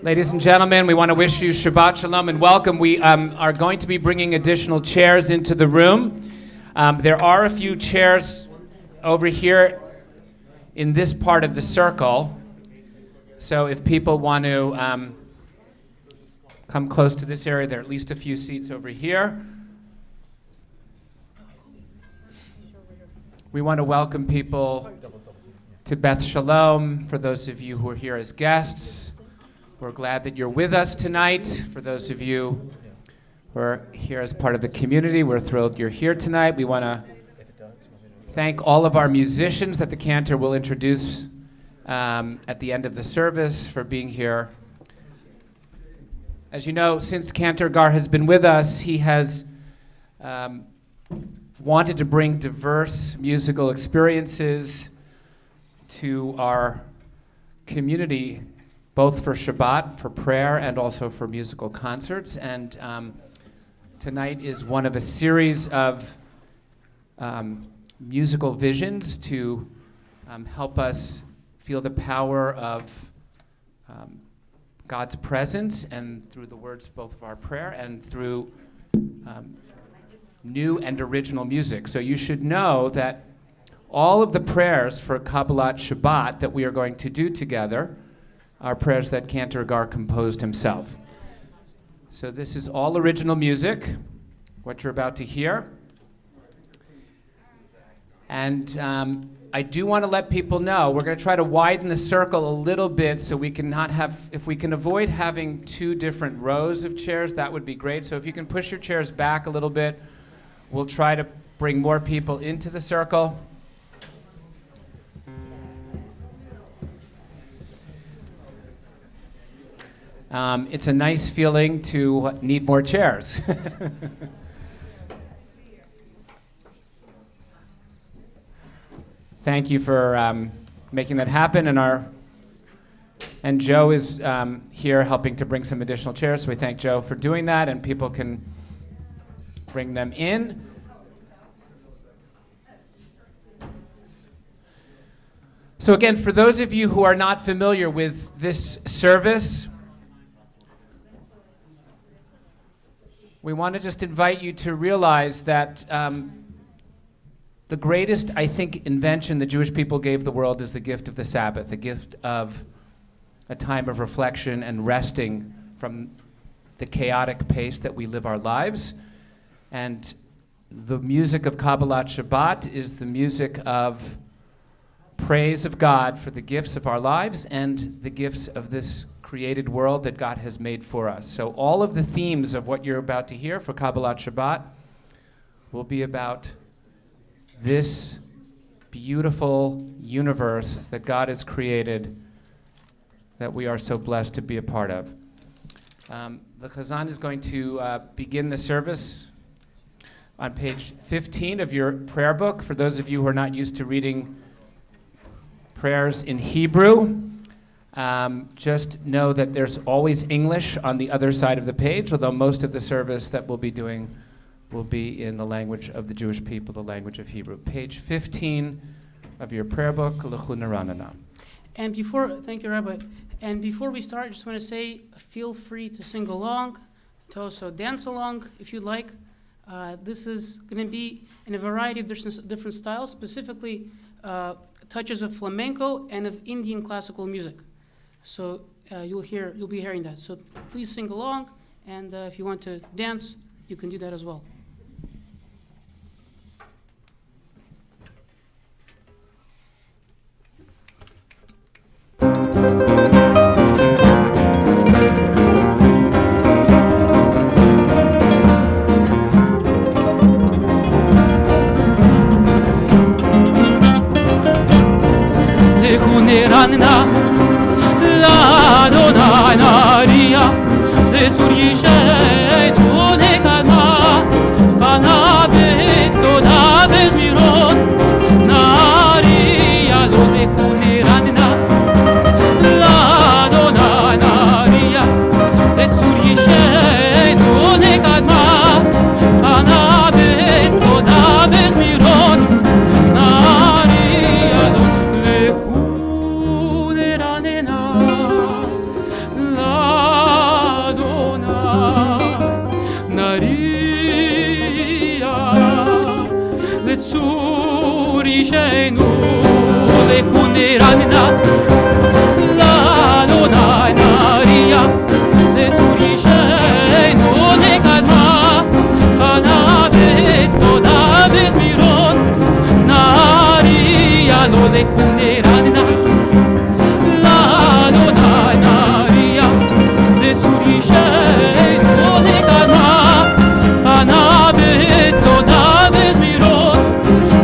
Ladies and gentlemen, we want to wish you Shabbat Shalom and welcome. We are going to be bringing additional chairs into the room. There are a few chairs over here in this part of the circle. So if people want to come close to this area, there are at least a few seats over here. We want to welcome people to Beth Sholom, for those of you who are here as guests. We're glad that you're with us tonight. For those of you who are here as part of the community, we're thrilled you're here tonight. We want to thank all of our musicians that the cantor will introduce at the end of the service for being here. As you know, since Cantor Gar has been with us, he has wanted to bring diverse musical experiences to our community, both for Shabbat, for prayer, and also for musical concerts. And tonight is one of a series of musical visions to help us feel the power of God's presence, and through the words both of our prayer and through new and original music. So you should know that all of the prayers for Kabbalat Shabbat that we are going to do together are prayers that Cantor Gar composed himself. So this is all original music, what you're about to hear. And I do want to let people know, we're going to try to widen the circle a little bit so we can not have, if we can avoid having two different rows of chairs, that would be great. So if you can push your chairs back a little bit, we'll try to bring more people into the circle. It's a nice feeling to need more chairs. Thank you for making that happen, and Joe is here helping to bring some additional chairs, so we thank Joe for doing that, and people can bring them in. So again, for those of you who are not familiar with this service, we want to just invite you to realize that the greatest, I think, invention the Jewish people gave the world is the gift of the Sabbath, the gift of a time of reflection and resting from the chaotic pace that we live our lives. And the music of Kabbalat Shabbat is the music of praise of God for the gifts of our lives and the gifts of this created world that God has made for us. So all of the themes of what you're about to hear for Kabbalat Shabbat will be about this beautiful universe that God has created, that we are so blessed to be a part of. The Chazan is going to begin the service on page 15 of your prayer book. For those of you who are not used to reading prayers in Hebrew, just know that there's always English on the other side of the page, although most of the service that we'll be doing will be in the language of the Jewish people, the language of Hebrew. Page 15 of your prayer book, L'chu Naranana. And thank you, Rabbi. And before we start, I just want to say, feel free to sing along, to also dance along if you'd like. This is going to be in a variety of different styles, specifically touches of flamenco and of Indian classical music. So you'll be hearing that. So please sing along, and if you want to dance, you can do that as well. La lechuneranna l'Adonai naria letzurishenu nekadma hanaveto navesmiron naria lo lechuneranna l'Adonai naria letzurishenu nekadma hanaveto navesmiron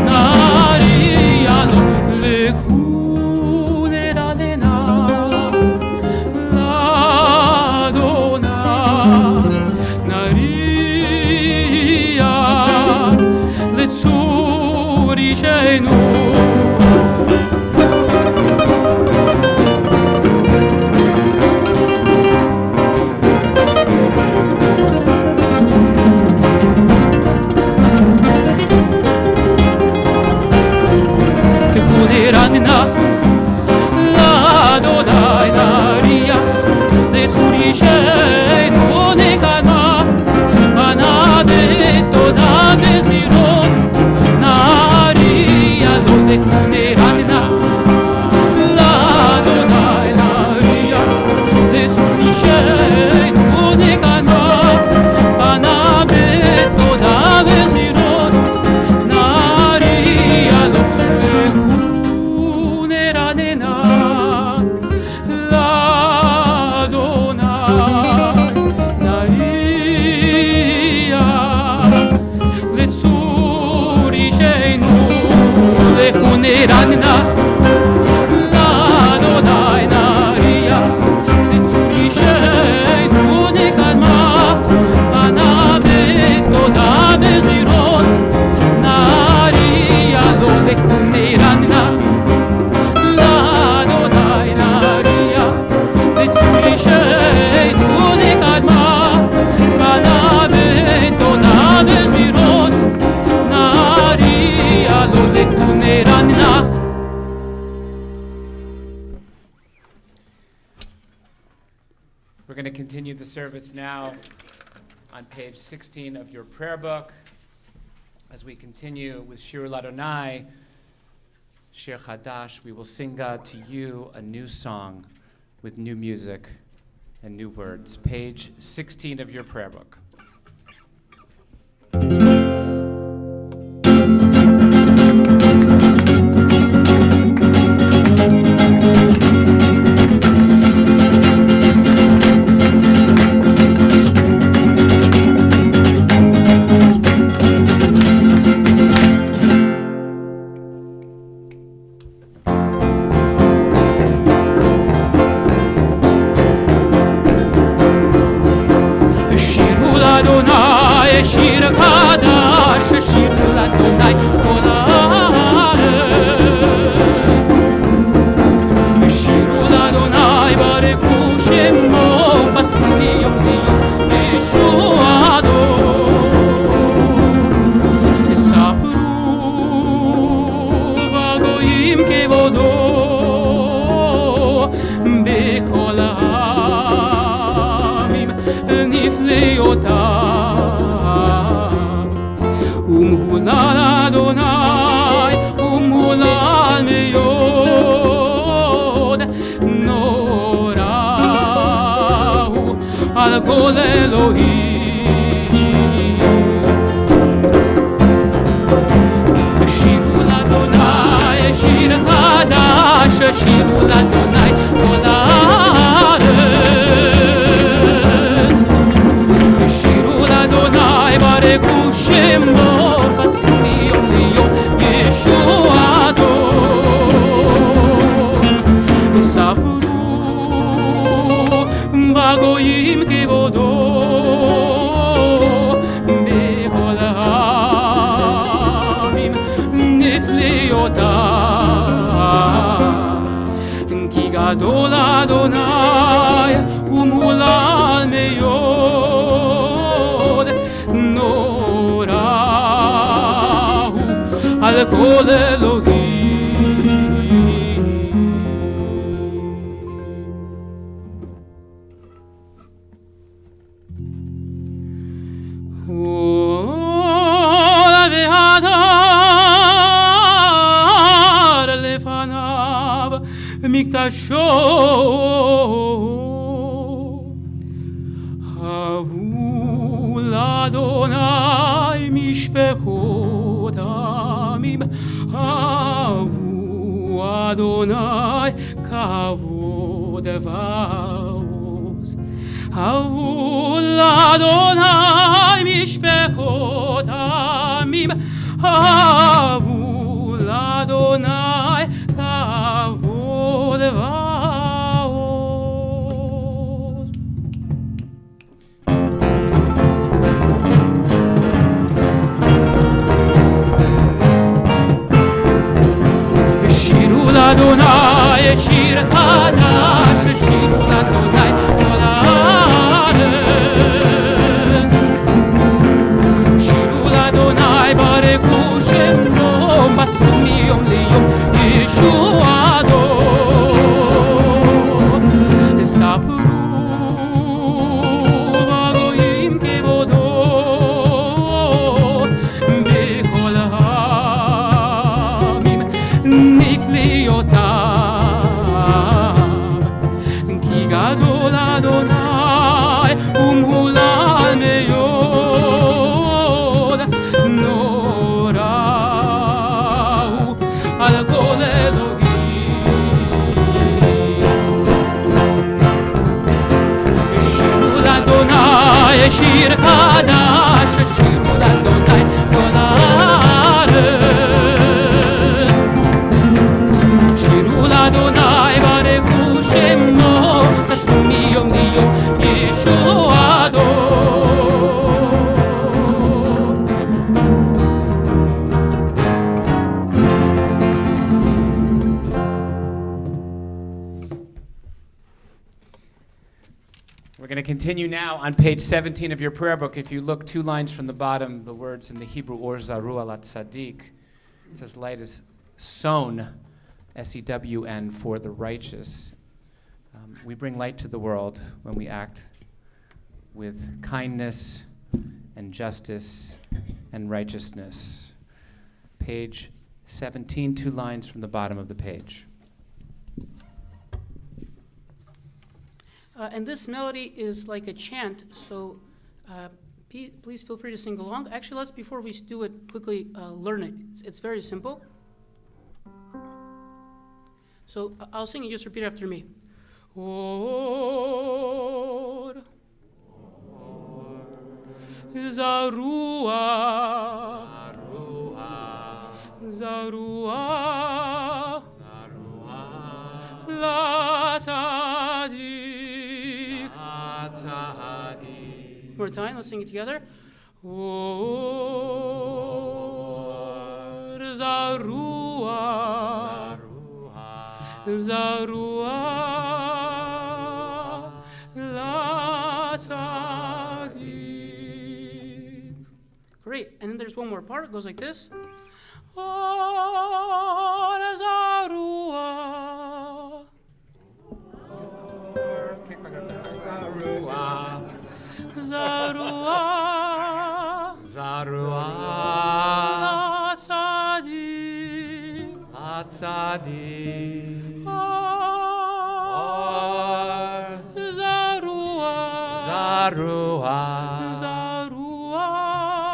naria lo lechuneranna l'Adonai naria letzurishenu lechuneranna l'Adonai naria letzurishenu nekadma hanaveto navesmiron naria lo lechuneranna l'Adonai naria letzurishenu nekadma hanaveto navesmiron naria lo lechuneranna l'Adonai naria letzurishenu lechuneranna l'Adonai naria letzurishenu nekadma hanaveto navesmiron naria lo lechuneranna l'Adonai naria letzurishenu nekadma hanaveto navesmiron naria lo lechuneranna. We're going to continue the service now on page 16 of your prayer book as we continue with Shir Ladonai, Shir Chadash. We will sing, God, to you a new song with new music and new words. Page 16 of your prayer book. Shiru l'Adonai, Shir Chadash, Shiru l'Adonai kol haaretz. Shiru l'Adonai, barechu shemo, basru liyom yeshuato. Sapru v'goyim kevodo, bechol ha'amim nifleotav. Umhulal Adonai, umhulal meyod, norahu al kol Elohim. Shiru l'Adonai, Shir Chadash, Shiru l'Adonai kol haaretz. Shiru l'Adonai, barechu shemo, basru liyom yeshuato. Sapru v'goyim kevodo, bechol ha'amim nifleotav. Ki gadol Adonai, umhulal meyod, norahu al kol Elohim. Ola ve'adar lefanav מקדשו. הבו לאדוני משפחות העמים, הבו אדוני כבוד ועוז. הבו לאדוני משפחות העמים, הבו לאדוני כבוד ועוז. שירו לאדוני שיר חדש, שירו לאדוני כל הארץ. שירו לאדוני ברכו שמו, מסרו מיום ליום ישועתו. תספרו בגויים כבודו, בכל העמים נפלאותיו. כי גדול אדוני ומהולל מאוד, נורא הוא על כל אלוהים. שירו לאדוני שיר חדש, שירו לאדוני כל הארץ. שירו לאדוני ברכו שמו, מסרו מיום ליום ישועתו. We're going to continue now on page 17 of your prayer book. If you look 2 lines from the bottom, the words in the Hebrew, Or Zaru Alat Tzaddik, it says light is sown, S-E-W-N, for the righteous. We bring light to the world when we act with kindness and justice and righteousness. Page 17, 2 lines from the bottom of the page. And this melody is like a chant, so please feel free to sing along. Actually, let's, before we do it, quickly learn it. It's very simple. So I'll sing and just repeat after me. Or Zarua, Zarua, La Tzadik. One more time, let's sing it together. Or Zarua, Zarua, La Tzadik. Great, and then there's one more part, it goes like this. Or Zarua, Zarua, Zarua, La Tzadik, La Tzadik, Or Zarua, Zarua, Zarua,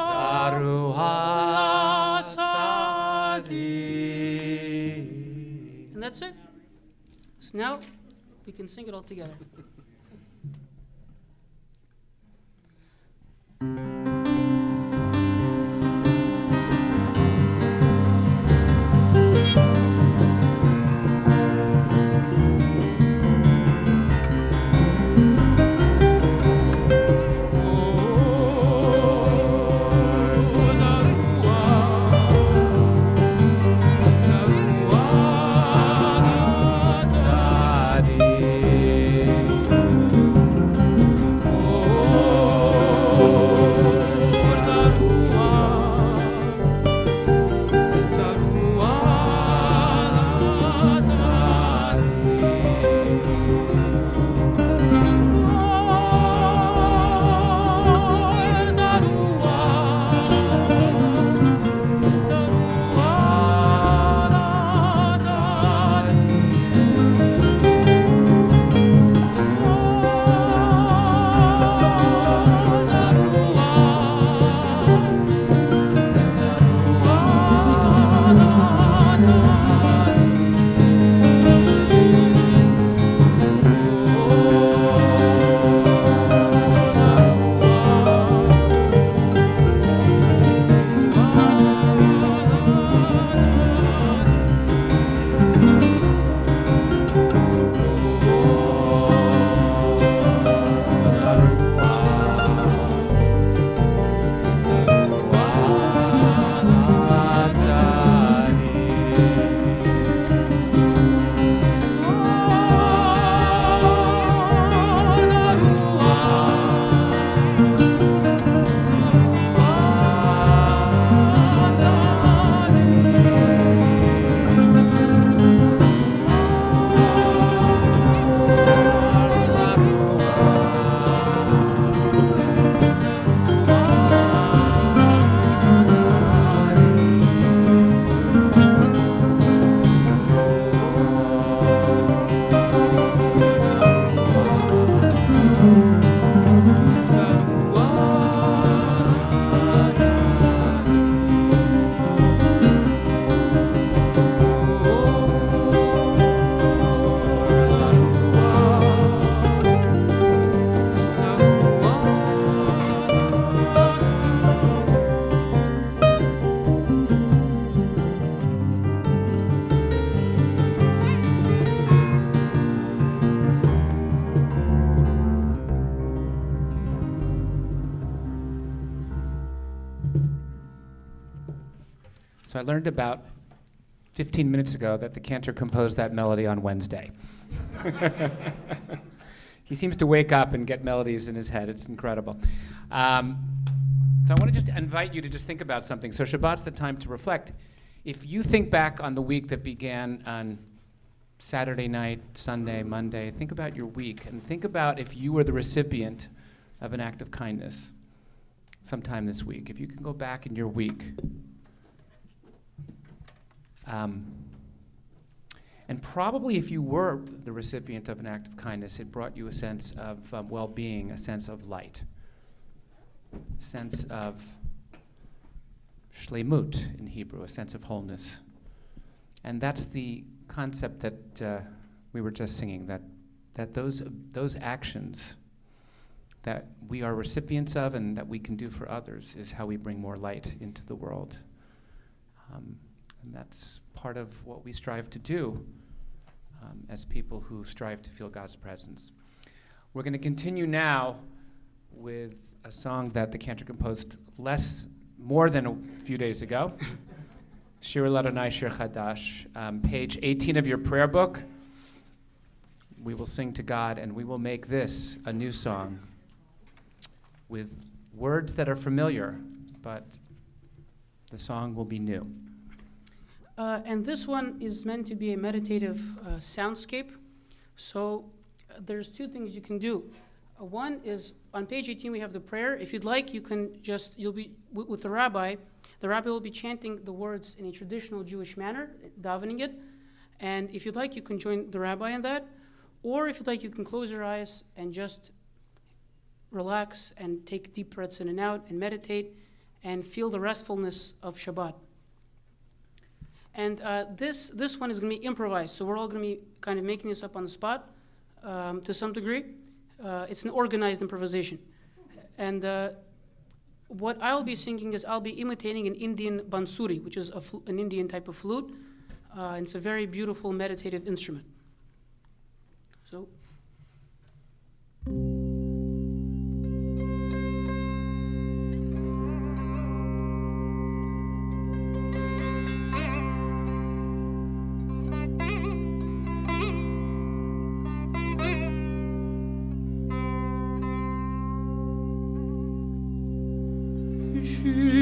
Zarua, La Tzadik. And that's it. So now we can sing it all together. Tzadik. So I learned about 15 minutes ago that the cantor composed that melody on Wednesday. He seems to wake up and get melodies in his head. It's incredible. So I want to just invite you to just think about something. So Shabbat's the time to reflect. If you think back on the week that began on Saturday night, Sunday, Monday, think about your week and think about if you were the recipient of an act of kindness sometime this week. If you can go back in your week. And probably if you were the recipient of an act of kindness, it brought you a sense of well-being, a sense of light, a sense of shlemut in Hebrew, a sense of wholeness. And that's the concept that we were just singing, that those actions that we are recipients of and that we can do for others is how we bring more light into the world. And that's part of what we strive to do as people who strive to feel God's presence. We're going to continue now with a song that the cantor composed more than a few days ago. Shir Ladonai Shir Chadash, page 18 of your prayer book. We will sing to God, and we will make this a new song with words that are familiar, but the song will be new. And this one is meant to be a meditative soundscape. So there's two things you can do. One is on page 18 we have the prayer. If you'd like, you can you'll be with the rabbi. The rabbi will be chanting the words in a traditional Jewish manner, davening it. And if you'd like, you can join the rabbi in that. Or if you'd like, you can close your eyes and just relax and take deep breaths in and out and meditate and feel the restfulness of Shabbat. And this one is going to be improvised, so we're all going to be kind of making this up on the spot to some degree. It's an organized improvisation. And what I'll be singing is I'll be imitating an Indian bansuri, which is an Indian type of flute. It's a very beautiful meditative instrument. So. Shir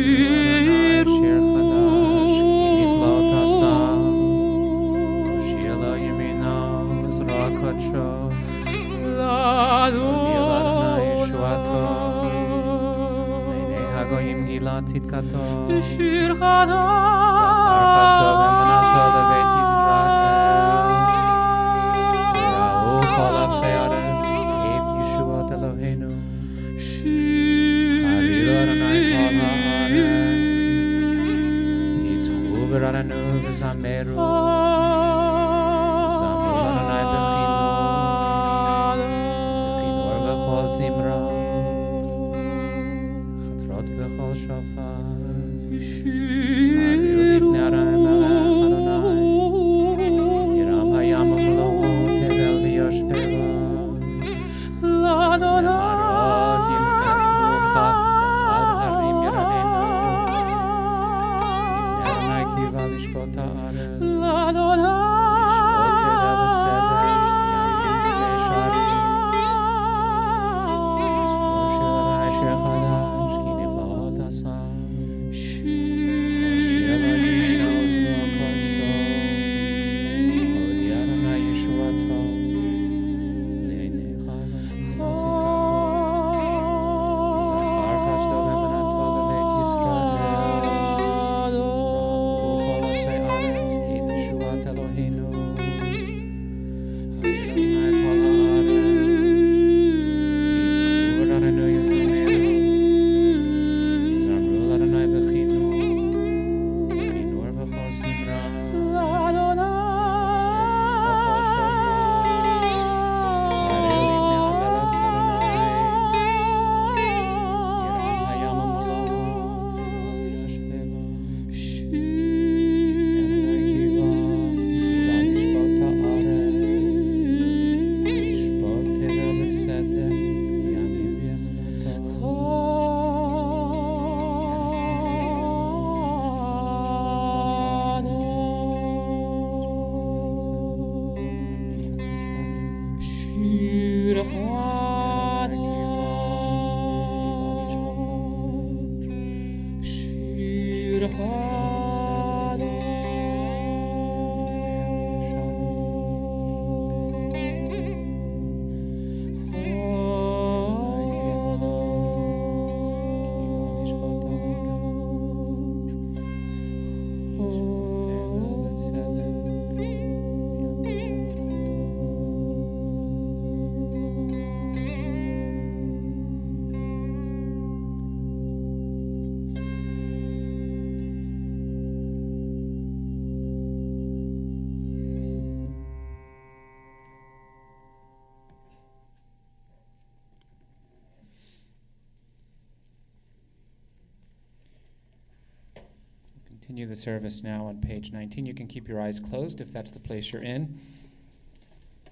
continue the service now on page 19. You can keep your eyes closed if that's the place you're in.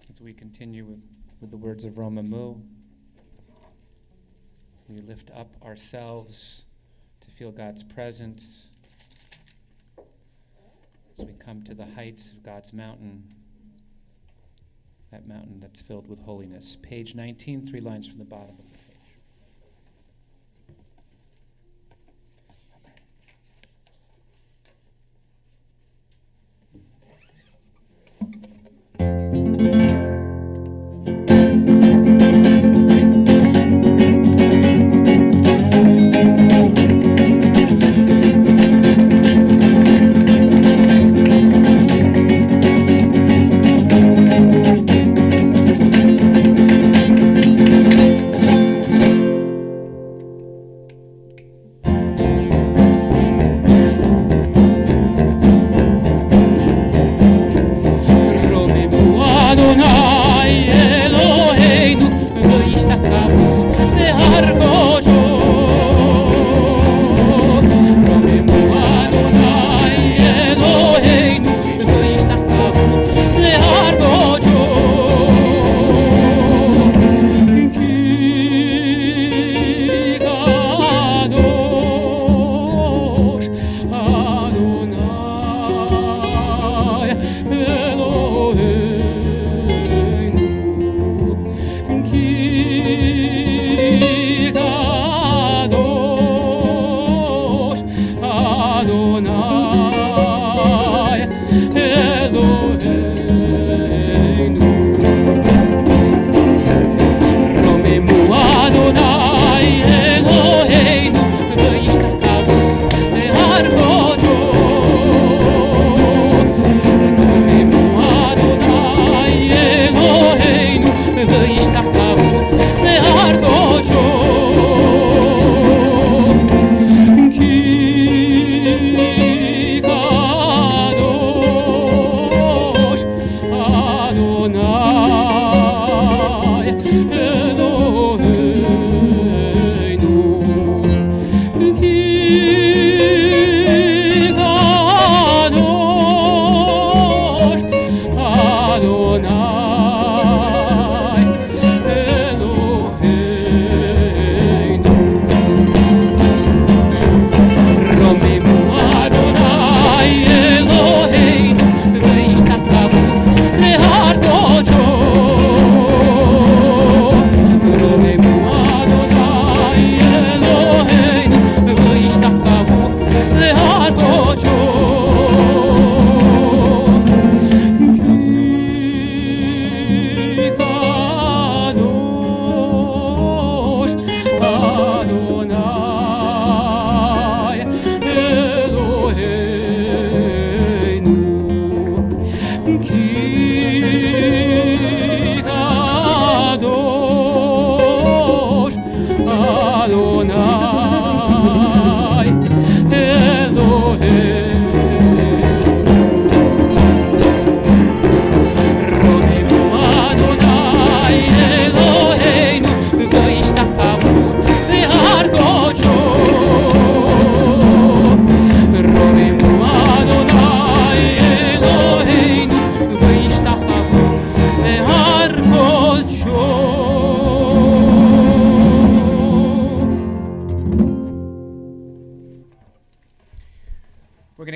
As we continue with the words of Romamu, we lift up ourselves to feel God's presence as we come to the heights of God's mountain, that mountain that's filled with holiness. Page 19, 3 lines from the bottom of the page.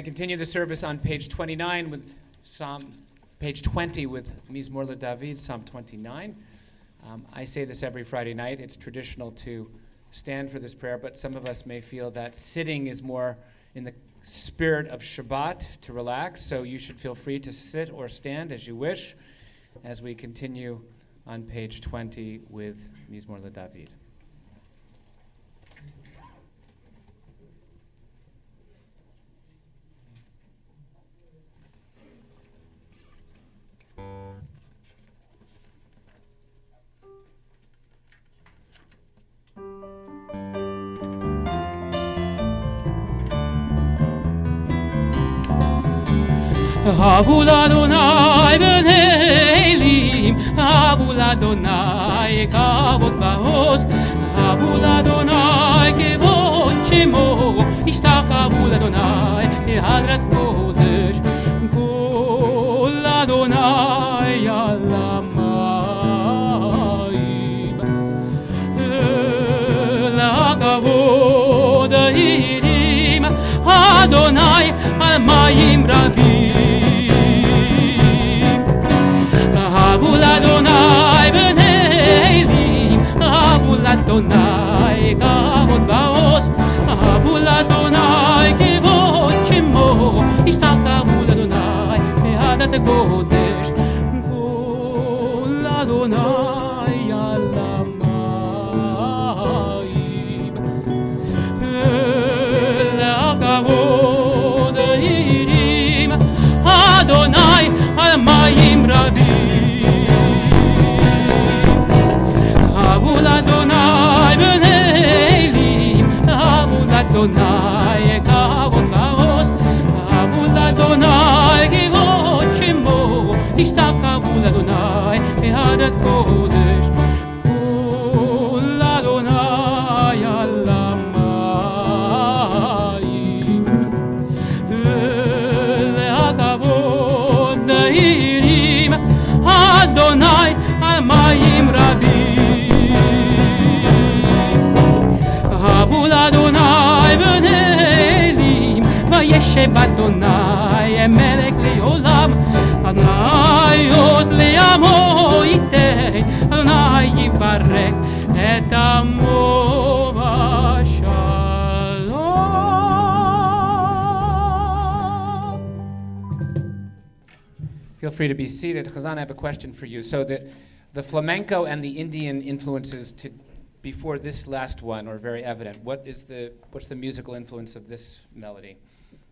Continue the service on page 29 with page 20 with Mizmor LeDavid, Psalm 29. I say this every Friday night. It's traditional to stand for this prayer, but some of us may feel that sitting is more in the spirit of Shabbat, to relax, so you should feel free to sit or stand as you wish as we continue on page 20 with Mizmor LeDavid. אהבו לאדוני בני אלים, אהבו לאדוני כבוד בעוז, אהבו לאדוני כבוד שמו, השתחוו לאדוני בהדרת קודש קול אדוני על המים לכבוד הרים אדוני על מים רבים אהבו לאדוני בני אלים אהבו לאדוני כבוד בעוז אהבו לאדוני כבוד שמו השתקעו לאדוני בעדת הקודש קול אדוני על המים לכבוד הרים אדוני על מים רבים אהבו לאדוני בני אלים אהבו לאדוני כבוד ועוז אהבו לאדוני כבוד שמו השתקעו לאדוני בעדת קודש קול אדוני על המים לכבוד הרים אדוני על מים רבים אהבו לאדוני בני אלים וישב אדוני מלך לעולם אדוני עוז לעמו ייתן אדוני יברך את עמו בשלום. Feel free to be seated. Chazan, I have a question for you. So the flamenco and the Indian influences before this last one are very evident. What's the musical influence of this melody?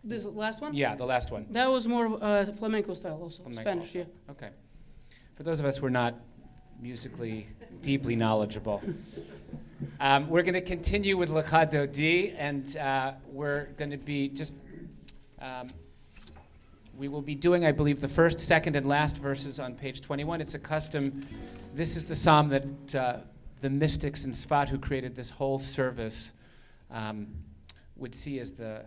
This last one? Yeah, the last one. That was more of flamenco style also. Flamenco Spanish, also. yeah. Okay. For those of us who are not musically deeply knowledgeable, we're going to continue with Lecha Dodi, and we're going to be we will be doing, I believe, the first, second, and last verses on page 21. It's a custom. This is the psalm that the mystics in Sfat who created this whole service would see as the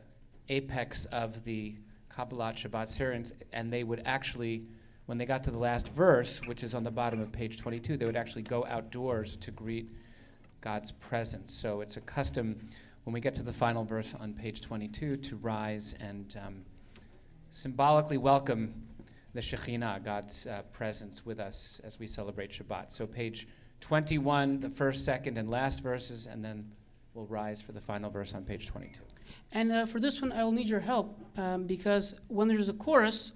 apex of the Kabbalat Shabbat Sirens, and they would actually, when they got to the last verse, which is on the bottom of page 22, they would actually go outdoors to greet God's presence. So it's a custom when we get to the final verse on page 22 to rise and symbolically welcome the Shekhinah, God's presence with us as we celebrate Shabbat. So page 21, the first, second, and last verses, and then we'll rise for the final verse on page 22. And for this one, I will need your help because when there's a chorus,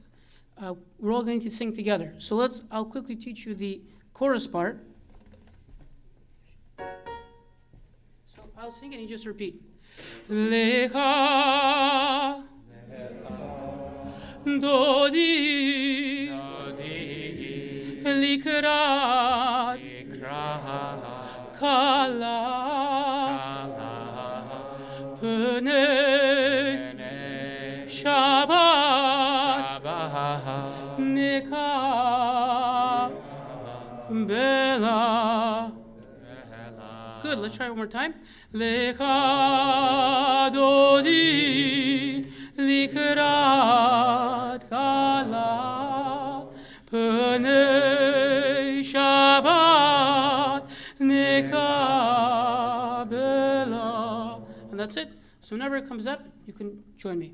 we're all going to sing together. So I'll quickly teach you the chorus part. So I'll sing and you just repeat. Lecha Dodi Likrat Kala Pene Shabbat Nika Bela. Good, let's try one more time. Lecha Dodi Likrat Kala Pene Shabbat Nika Bela. And that's it. So whenever it comes up, you can join me.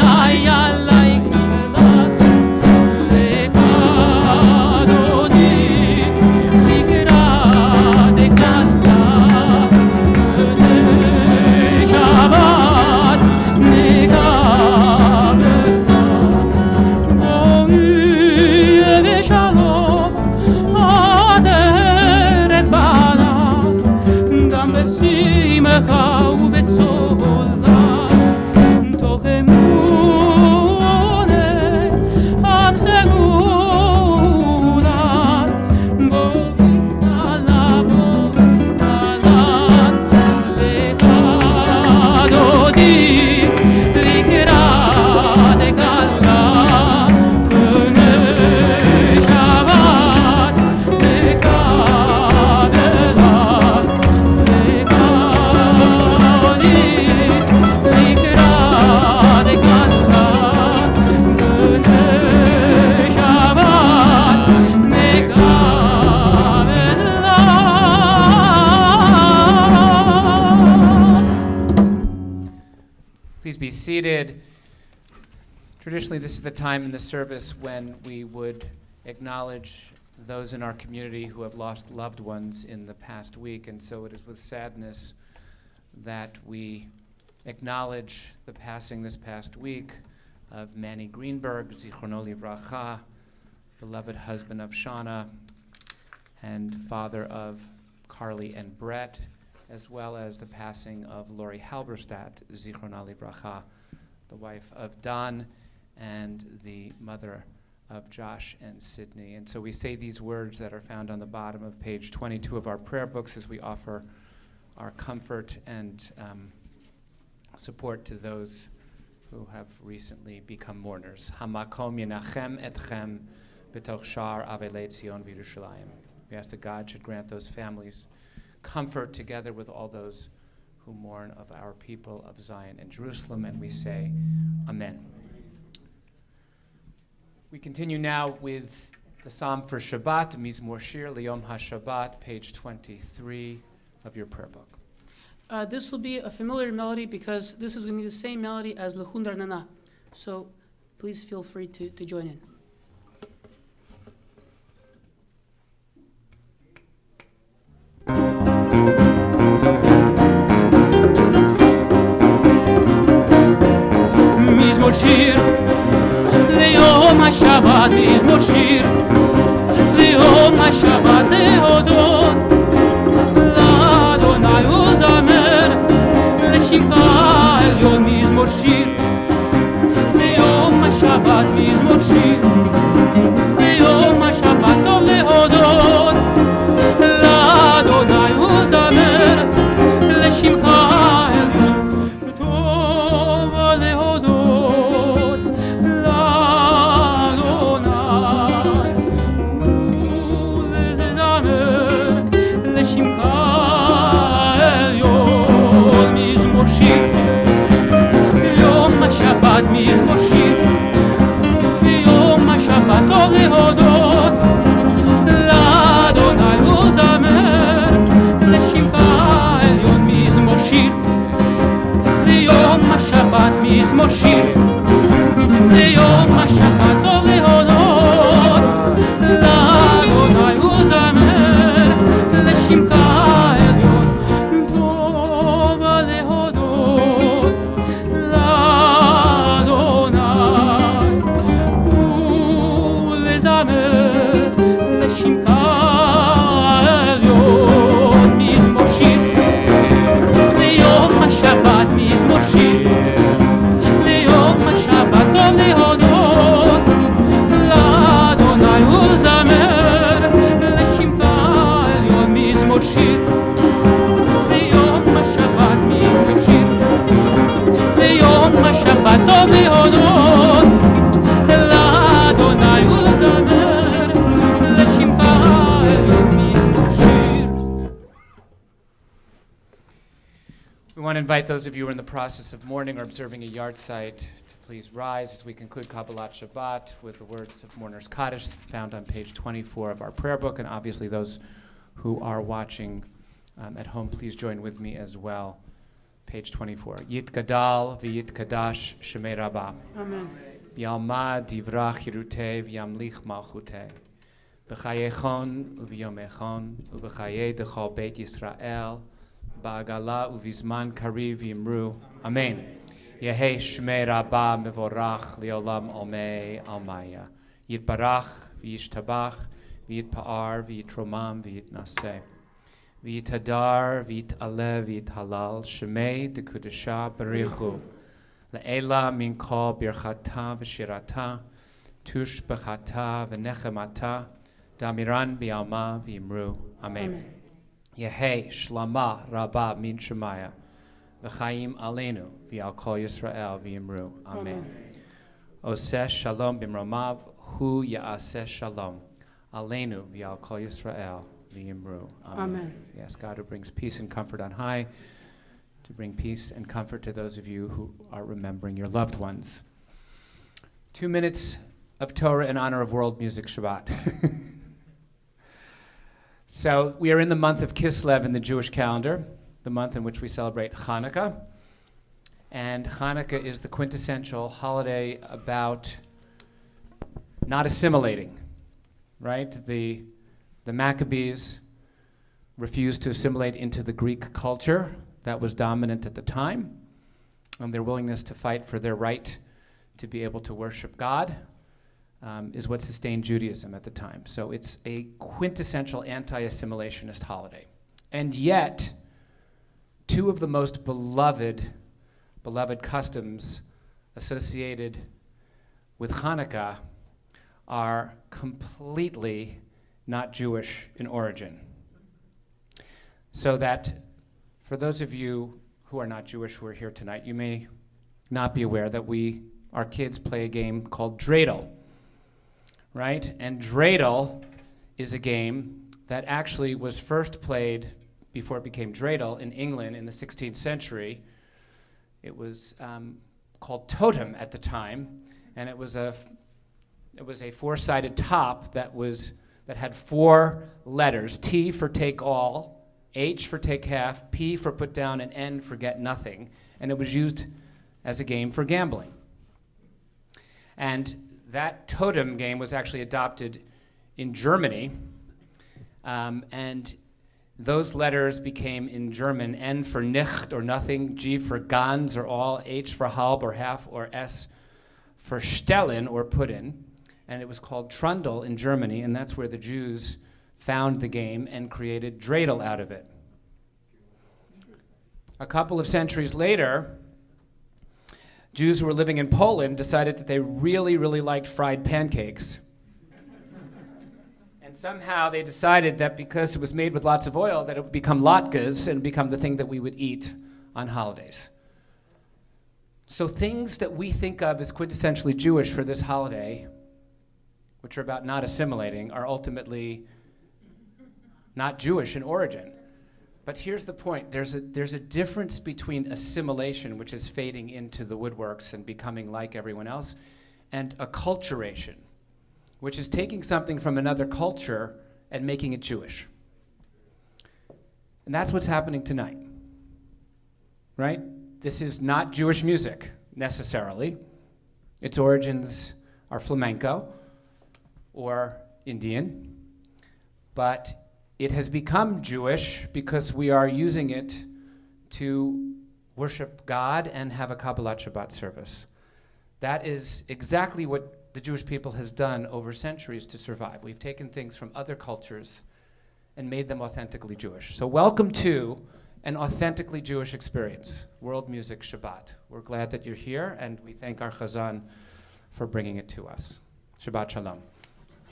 Adonai alai kelat lecha Adoni likra dekala Shabbat nekabelta Bo'u v'shalom aderet bana Gam b'simcha u'b'tzola תוך אמונה עם סגולה בורית עליו לך דודי לקראת דקלה בני שבת לקבלה לך דודי לקראת דקלה בני שבת נקבלה. Please be seated. Traditionally, this is the time in the service when we would acknowledge those in our community who have lost loved ones in the past week, and so it is with sadness that we acknowledge the passing this past week of Manny Greenberg, Zichrono Livracha, beloved husband of Shauna and father of Carly and Brett, as well as the passing of Lori Halberstadt, Zichrono Livracha, the wife of Don and the mother of Josh and Sydney. And so we say these words that are found on the bottom of page 22 of our prayer books as we offer our comfort and support to those who have recently become mourners. Hamakom yenachem etchem b'toch shar avelei Tzion v'Yerushalayim. We ask that God should grant those families comfort together with all those who mourn of our people of Zion and Jerusalem, and we say, Amen. We continue now with the Psalm for Shabbat, Mizmor Shir Liyom HaShabbat, page 23 of your prayer book. This will be a familiar melody because this is going to be the same melody as L'chun Nana. So please feel free to join in. מזמור שיר ליום השבת, מזמור שיר ליום השבת להודות לאדוני ולזמר לשמך העליון. מזמור שיר ליום השבת, מזמור שיר ליום השבת טוב להודות לאדוני ולזמר לשמך העליון. טוב להודות לאדוני ולזמר לשמך העליון. מזמור שיר יום השבת, מזמור שיר יום השבת טוב להודות לאדוני ולזמר לשמך העליון. מזמור שיר ליום השבת, מזמור שיר ליום השבת טוב להודות לאדוני ולזמר לשמך העליון. טוב להודות לאדוני ולזמר לשמך העליון. מזמור שיר ליום השבת, מזמור שיר ליום השבת טוב להודות לאדוני ולזמר לשמך העליון. מזמור שיר ליום השבת, מזמור שיר ליום השבת טוב להודות לאדוני ולזמר לשמך העליון. מזמור שיר. We want to invite those of you who are in the process of mourning or observing a yard site to please rise as we conclude Kabbalat Shabbat with the words of Mourner's Kaddish found on page 24 of our prayer book. And obviously those who are watching at home, please join with me as well. page 24. Yitgadal v'yitkadash shemei Rabbah. Amen. Yalma divrach yiruteh v'yamlich malchuteh. B'chayechon u'v'yomechon u'v'chayei dechol beit Yisrael ba'agala u'vizman kariv yimru. Amen. Yehei shmei Rabbah mevorach li'olam olmei almaya. Yitbarach v'yishtabach v'yitpa'ar v'yitromam v'yitnaseh. V'yitadar v'yit'aleh v'yithalal shmei dekudesha berichu. Le'ela min kol birchata v'shirata tush b'chata v'nechemata damiran bi'alma v'imru. Amen. Yehei shlama rabba min shemaya v'chaim aleinu v'al kol Yisrael v'imru. Amen. Oseh shalom b'mromav hu ya'aseh shalom aleinu v'al kol Yisrael v'imru. Amen. Yes, God who brings peace and comfort on high, to bring peace and comfort to those of you who are remembering your loved ones. 2 minutes of Torah in honor of World Music Shabbat. So we are in the month of Kislev in the Jewish calendar, the month in which we celebrate Hanukkah. And Hanukkah is the quintessential holiday about not assimilating, right? The Maccabees refused to assimilate into the Greek culture that was dominant at the time, and their willingness to fight for their right to be able to worship God is what sustained Judaism at the time. So it's a quintessential anti-assimilationist holiday. And yet, two of the most beloved customs associated with Hanukkah are completely not Jewish in origin. So that for those of you who are not Jewish who are here tonight, you may not be aware that our kids play a game called dreidel, right? And dreidel is a game that actually was first played before it became dreidel in England in the 16th century. It was called totem at the time, and it was a four-sided top that had 4 letters: T for take all, H for take half, P for put down, and N for get nothing. And it was used as a game for gambling. And that totem game was actually adopted in Germany. And those letters became in German N for nicht or nothing, G for ganz or all, H for halb or half, or S for stellen or put in. And it was called Trundle in Germany, and that's where the Jews found the game and created dreidel out of it. A couple of centuries later, Jews who were living in Poland decided that they really, really liked fried pancakes. And somehow they decided that because it was made with lots of oil, that it would become latkes and become the thing that we would eat on holidays. So things that we think of as quintessentially Jewish for this holiday, which are about not assimilating, are ultimately not Jewish in origin. But here's the point. There's a difference between assimilation, which is fading into the woodworks and becoming like everyone else, and acculturation, which is taking something from another culture and making it Jewish. And that's what's happening tonight, right? This is not Jewish music, necessarily. Its origins are flamenco or Indian, but it has become Jewish because we are using it to worship God and have a Kabbalat Shabbat service. That is exactly what the Jewish people has done over centuries to survive. We've taken things from other cultures and made them authentically Jewish. So welcome to an authentically Jewish experience, World Music Shabbat. We're glad that you're here, and we thank our Chazan for bringing it to us. Shabbat Shalom.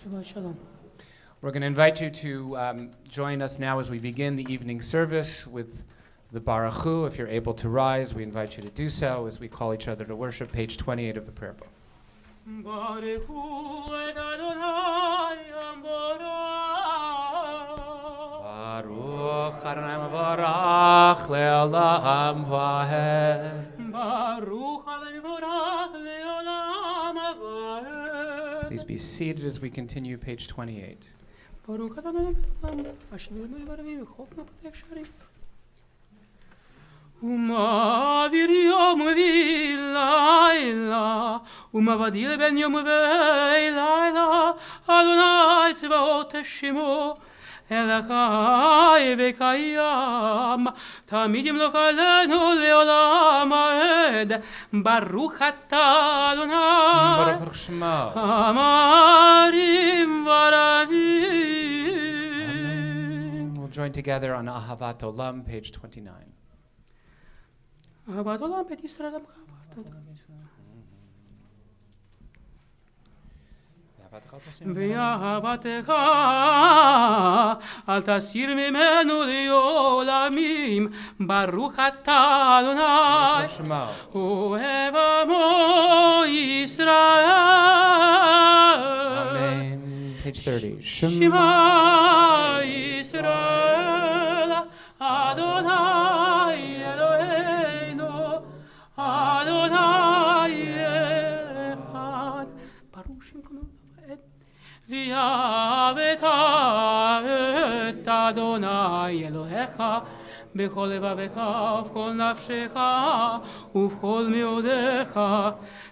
Shabbat Shalom. We're going to invite you to join us now as we begin the evening service with the Baruch Hu. If you're able to rise, we invite you to do so as we call each other to worship, page 28 of the prayer book. Baruch hu et Adonai Baruch Adonai Mavarach le'olam vahed. Baruch Adonai Baruch le'olam vahed. Please be seated as we continue, page 28. Baruch Adonai Asher Eloheinu Baravim V'chol Pnei Potech Sharim. ומעביר יום ולילה, ומבדיל בין יום ולילה, אדוני צבאות שמו, אלוקי וקיים, תמיד ימלוך עלינו לעולם עד, ברוך אתה אדוני, Baruch Shemo. אמרים ורבים. We'll join together on Ahavat Olam, page 29. אהבת עולם בית ישראל עמך ואהבת ואהבתך אל תסיר ממנו לעולמים, ברוך אתה אדוני, Baruch Shemo. אוהב עמו ישראל. Amen. Page 30. שמע ישראל אדוני אלוהינו אדוני אחד ברוך שם כבודו ועד ויאהבת את אדוני אלוהיך בכל לבבך ובכל נפשך ובכל מאודיך,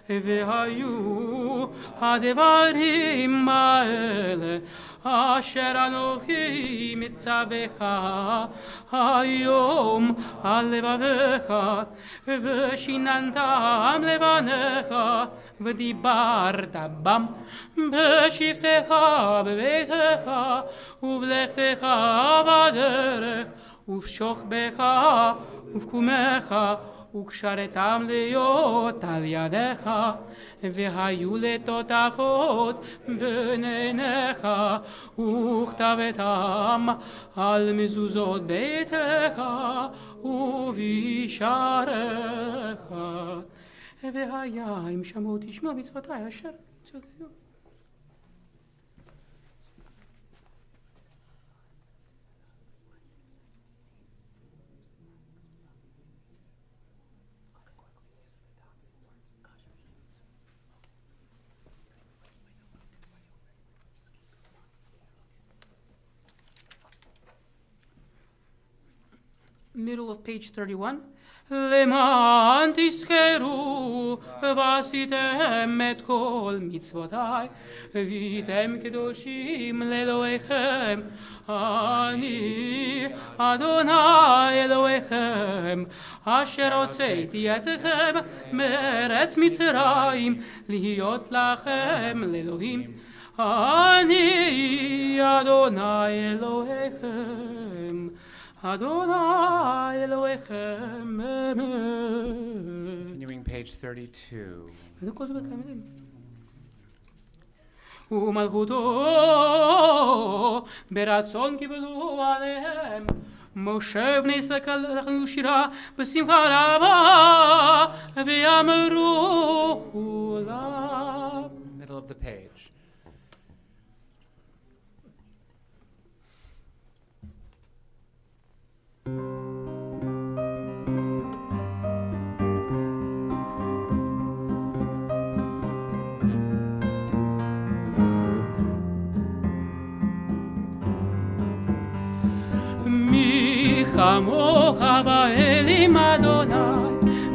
והיו הדברים האלה אשר אנוכי מצווך היום על לבביך, ושיננתם לבניך ודיברת בם בשבתך בביתך ובלכתך בדרך ובשוכבך ובקומך וקשרתם להיות על ידיך, והיו לטוטפות בין עיניך וכתבתם על מזוזות ביתך ובשעריך, והיה אם שמעו תשמעו מצוותי אשר צוויו. Middle of page 31. למען תזכרו ועשיתם את כל מצוותיי והייתם קדושים לאלוהיכם, אני אדוני אלוהיכם אשר הוצאתי אתכם מארץ מצרים להיות לכם לאלוהים, אני אדוני אלוהיכם Adonai Elohechem. Continuing page 32. ומלכותו ברצון קיבלו עליהם, משה ובני ישראל לחנו שירה בשמחה רבה ויאמרו כולם. Middle of the page. מי כמוך באלים אדוני,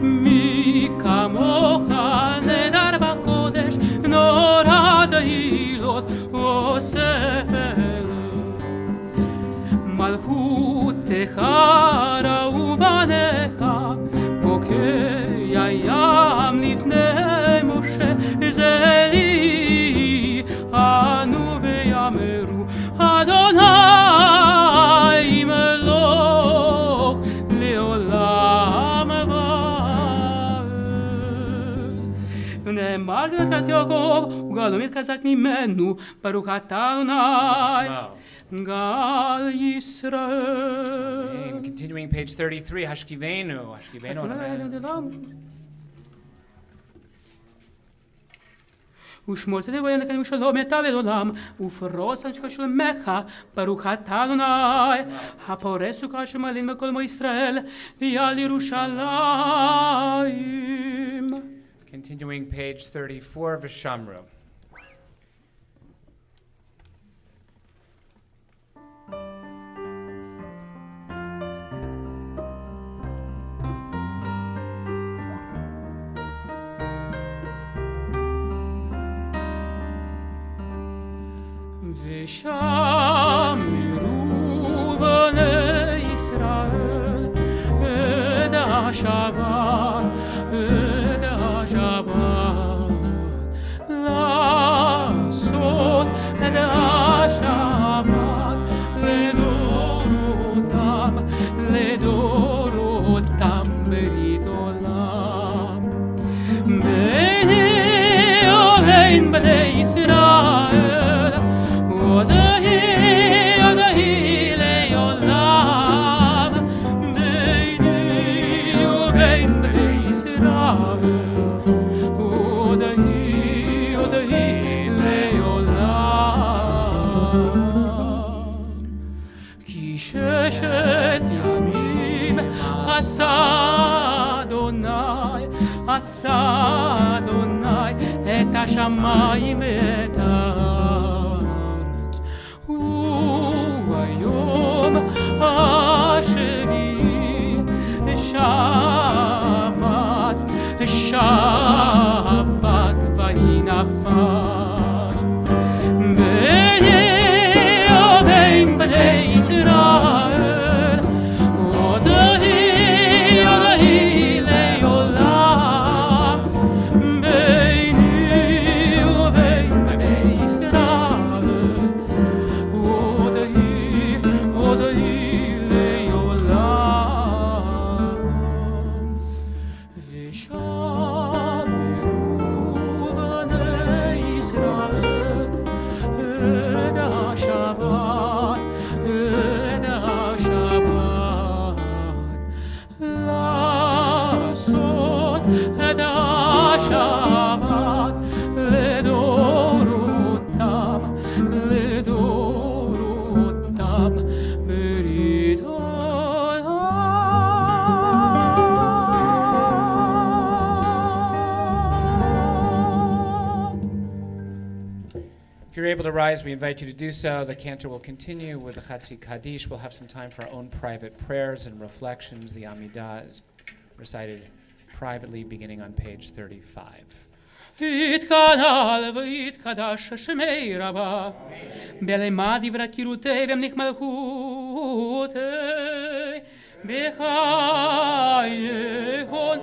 מי כמוך נדר בקודש, נורא תהילות אוסף אלוהים. מלכותך ראו בניך, בוקע ים לפני משה, זה לי אנו ויאמרו אדוני מלוך לעולם ועד. ונאמר גדלת יעקב וגלו מתחזק ממנו, ברוך אתה אדוני גל ישראל. Continuing page 33, Hashkivenu. ושמור צדק ואין ושלום יטב את עולם, ופרוס על שלומך, ברוך אתה אדוני, הפורס סוכה שמלין בכל עמו ישראל, ויעל ירושלים. Continuing page 34, Vishamru. ושמרו בני ישראל את השבת, את השבת, לעשות את השבת לדורותם, לדורותם ברית עולם. ביני ובין בני ישראל עודהי לעולם. ביני ובין בני ישראל עודהי לעולם. כי ששת ימים עשה אדוני, עשה אדוני את השמיים ואת הארץ, וביום השביעי שבת, שבת ויהי נפש. ביני ובין בני ישראל עודהי לעולם. ביני ובין בני ישראל עודהי לעולם. ושמרו בני ישראל את השבת, את השבת, לעשות את השבת לדורותם, לדורותם ברית עולם. If you're able to rise, we invite you to do so. The cantor will continue with the Chatzi Kaddish. We'll have some time for our own private prayers and reflections. The Amidah is recited privately, beginning on page 35. יתקדל ויתקדש שמי רבה בלמד דברי קירותי ומניח מלכותי בחייכון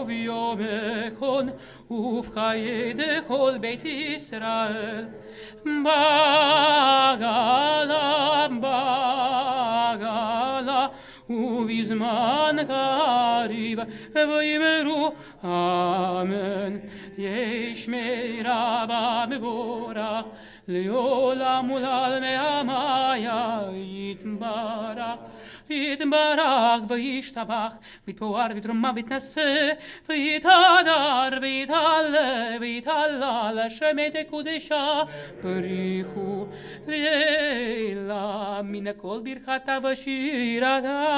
וביומכון ובחיי דכל בית ישראל בגלה בגלה ובזמן קריב ויאמרו אמן. ישמי רבה מבורך לעולם ולעלמי המאיה יתברך, יתברך וישתבח ויתפאר ויתרומם ויתנשא ויתהדר ויתהלל ויתהלל שמי דקודשה בריחו לילה מן כל ברכתה ושירתה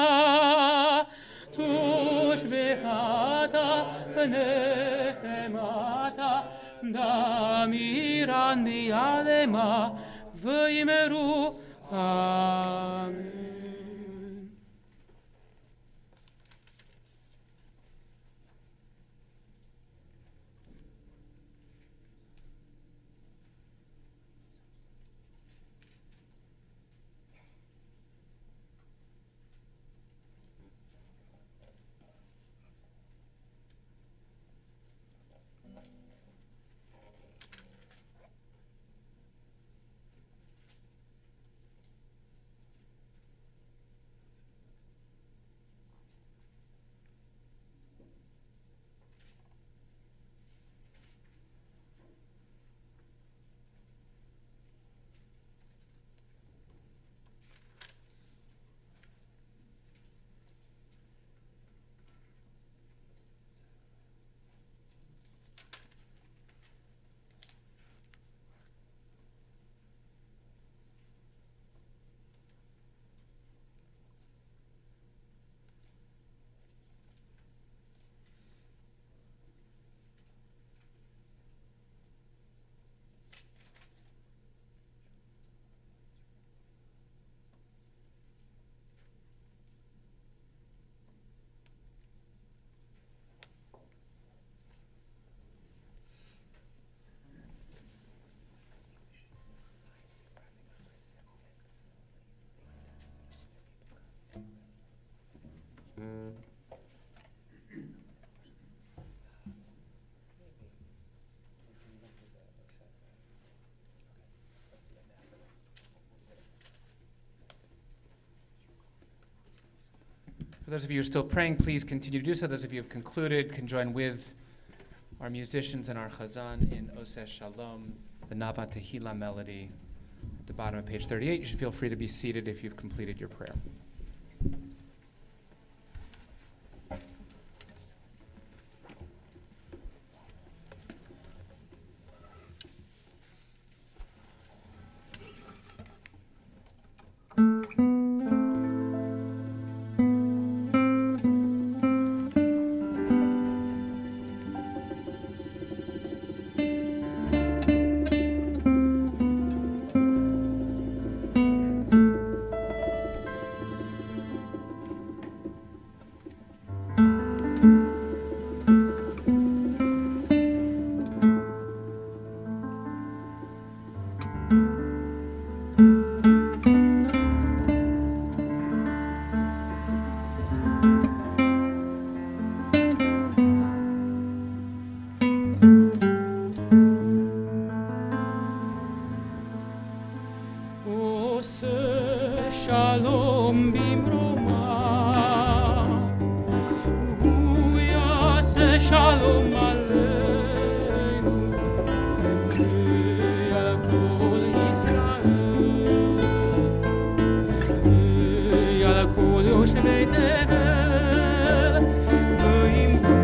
תושבחתה ונחמתה דמירן ביעלמה ויאמרו אמן. For those of you who are still praying, please continue to do so. Those of you who have concluded can join with our musicians and our chazan in Oseh Shalom, the Nava Tehillah melody at the bottom of page 38. You should feel free to be seated if you've completed your prayer. Shalom bimroma, yaseh shalom aleinu, ve'al kol Yisrael, ve'al kol yoshvei tevel, ve'imru.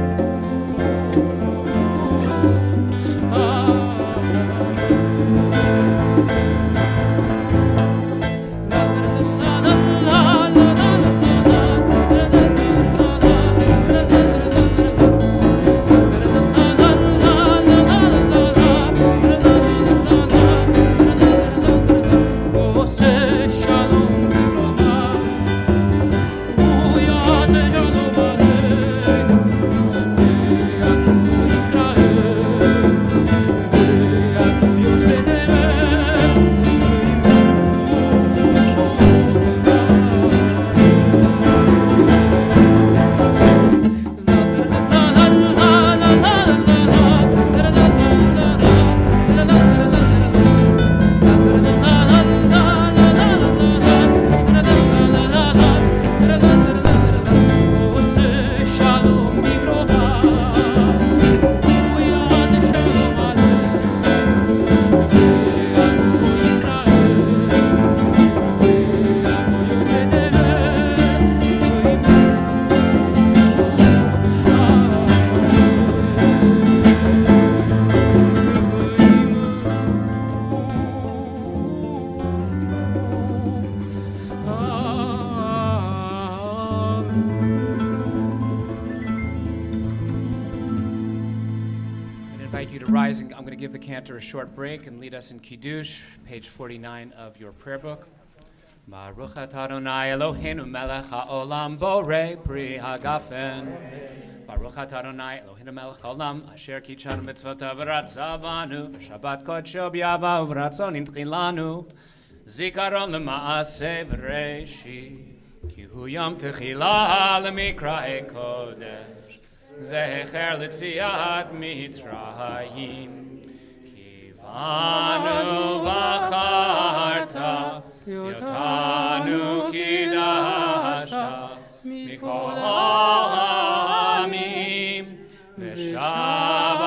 Cantor a short break and lead us in Kiddush, page 49 of your prayer book. Baruch atah Adonai Eloheinu melech haolam borei pri hagafen. Baruch atah Adonai Eloheinu melech haolam asher kitshanu mitzvotav v'ratzavanu v'shabbat kodsho b'yava v'ratzon intchilanu zikaron l'maaseh v'reishi ki hu yom techila l'mikra'e kodesh zecher l'tziat mitzrayim. Anu v'charta, yotanu kidashta, mikol ha'amim, v'shabat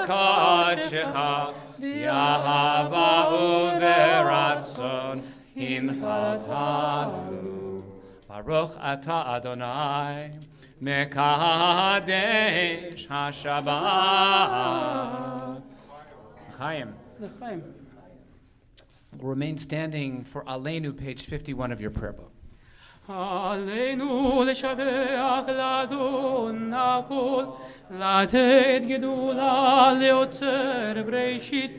kodshecha, v'yahava u'v'ratzon, hinchatanu. Baruch atah Adonai, mekadesh ha'shabbat. Chaim. We'll remain standing for Aleinu, page 51 of your prayer book. Aleinu לשבח לאדון הכל, לתת גדולה ליוצר בראשית,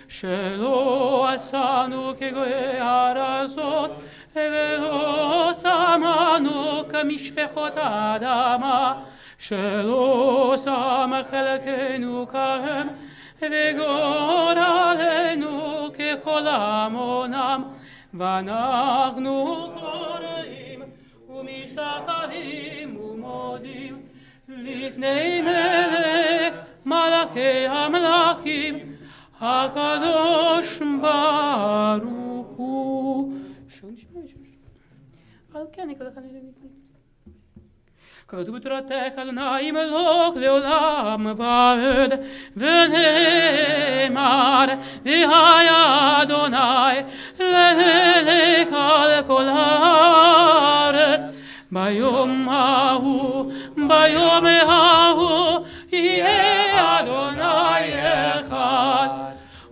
שלא עשנו כגויי ארצות, ולא שמנו כמשפחות האדמה, שלא שם חלקנו כהם, וגורלנו ככל המונם, ואנחנו קוראים ומשתחווים ומודים לפני מלך מלכי המלכים הקדוש ברוך הוא. כבדו בתורתך אדוני מלוך לעולם ועד ונאמר והיה אדוני למלך על כל הארץ ביום ההוא יהיה אדוני אחד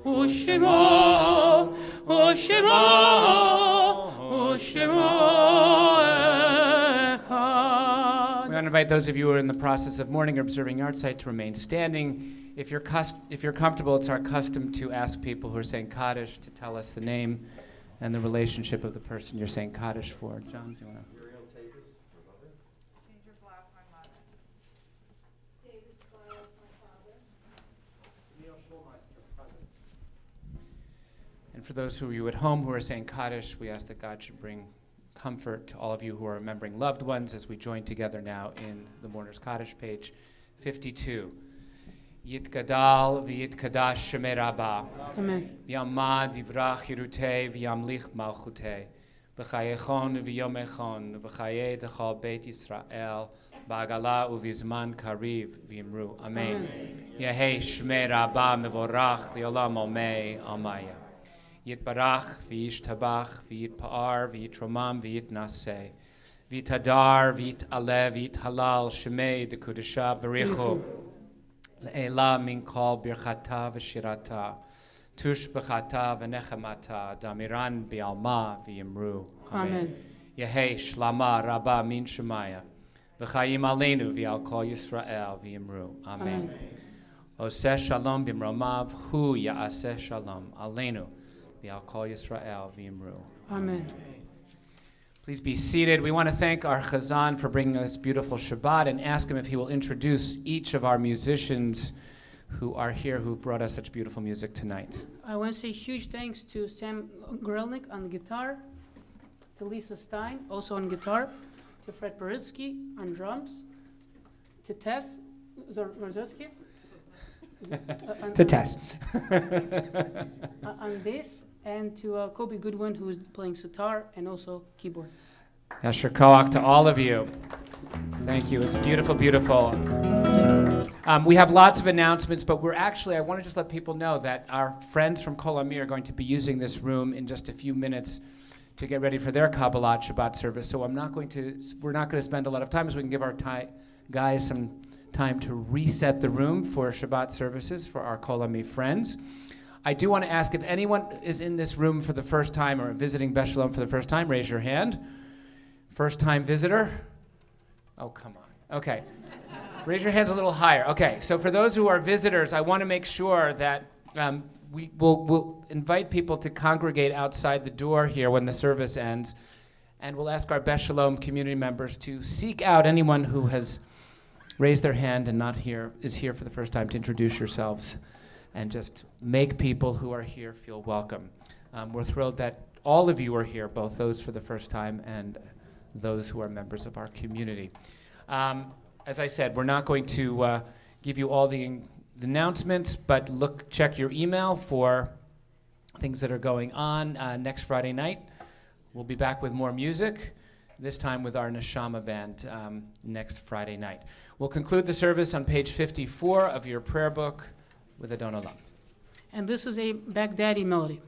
ושמו אחד. We want to invite those of you who are in the process of mourning or observing yahrzeit to remain standing. If you're comfortable, it's our custom to ask people who are saying Kaddish to tell us the name and the relationship of the person you're saying Kaddish for. John, do you want to? Ginger Black, my mother. David Stiles, my father. And for those of you at home who are saying Kaddish, we ask that God should bring comfort to all of you who are remembering loved ones as we join together now in the Mourner's Kaddish, page 52. Yitgadal v'yitkadash shemei Rabbah. Amen. V'yamad yivrach yirutei v'yamlich malchutei. V'chayechon v'yomechon v'chayei dechal Beit Yisrael. Ba'agala uvizman kariv v'yimru. Amen. Yehei shmei Rabbah mevorach li'olam omei amaya. Yitbarach v'yishtabach v'yitpa'ar v'yitromam v'yitnaseh. V'yitadar v'yit'aleh v'yithalal shmei dekudesha b'richu. Le'ela min kol birchata v'shirata. Tush b'chata v'nechemata. Damiran bi'alma v'yimru. Amen. Yehei shlama rabba min shemaya. V'chayim aleinu v'al kol Yisrael v'yimru. Amen. Oseh shalom b'mromav hu ya'aseh shalom aleinu v'al kol Yisrael v'yimru. Amen. Please be seated. We want to thank our Chazan for bringing us beautiful Shabbat and ask him if he will introduce each of our musicians who are here who brought us such beautiful music tonight. I want to say huge thanks to Sam Grelnick on the guitar, to Lisa Stein, also on guitar, to Fred Beritsky on drums, to Tess Zorzotsky To Tess. on bass, and to Kobe Goodwin, who's playing sitar and also keyboard. Yasher Koach to all of you. Thank you. It's beautiful, beautiful. We have lots of announcements, but I want to just let people know that our friends from Kol Ami are going to be using this room in just a few minutes to get ready for their Kabbalat Shabbat service. So we're not going to spend a lot of time, so we can give our guys some time to reset the room for Shabbat services for our Kol Ami friends. I do want to ask if anyone is in this room for the first time or visiting Beth Sholom for the first time, raise your hand. First-time visitor? Oh, come on. Okay. Raise your hands a little higher. Okay, so for those who are visitors, I want to make sure that we'll invite people to congregate outside the door here when the service ends, and we'll ask our Beth Sholom community members to seek out anyone who has raised their hand and is here for the first time to introduce yourselves and just make people who are here feel welcome. We're thrilled that all of you are here, both those for the first time and those who are members of our community. As I said, we're not going to give you all the announcements, but check your email for things that are going on next Friday night. We'll be back with more music, this time with our Neshama band next Friday night. We'll conclude the service on page 54 of your prayer book with Adon Olam. And this is a Baghdadi melody.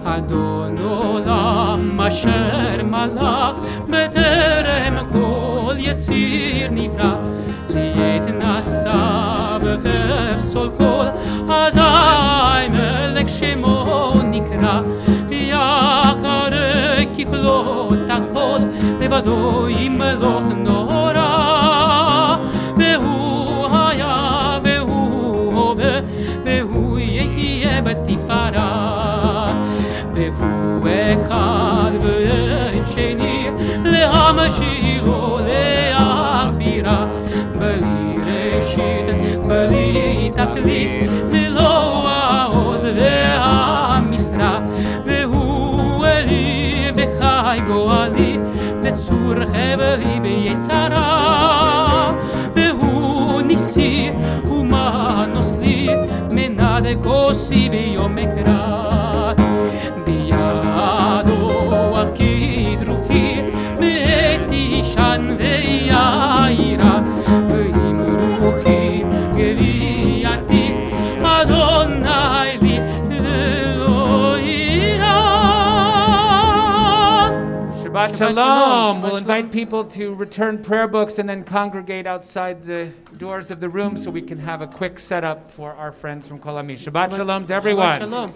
אדון עולם אשר מלך בטרם כל יציר נברא להתנסה בחפצו כל אזי מלך שמו נקרא ואחרי ככלות הכל לבדו ימלוך נורא והוא היה והוא הווה והוא יחיה בתפארה והוא אחד ואין שני להמשילו להגבירה בלי ראשית בלי תכלית מלוא העוז והמשרה והוא אלי וחי גואלי בצור חבלי ביצרה והוא ניסי ומנוס וכוסי ביום מקרא בידו הפקיד רוחי בעת אישן ויעירה ועם רוחי גבייתי אדוני לי ולא יירא. Shabbat Shabbat Shalom. Shalom. We'll Shabbat invite Shalom. people to return prayer books and then congregate outside the doors of the room so we can have a quick setup for our friends from Kolami. Shabbat Shalom to everyone. Shabbat Shalom.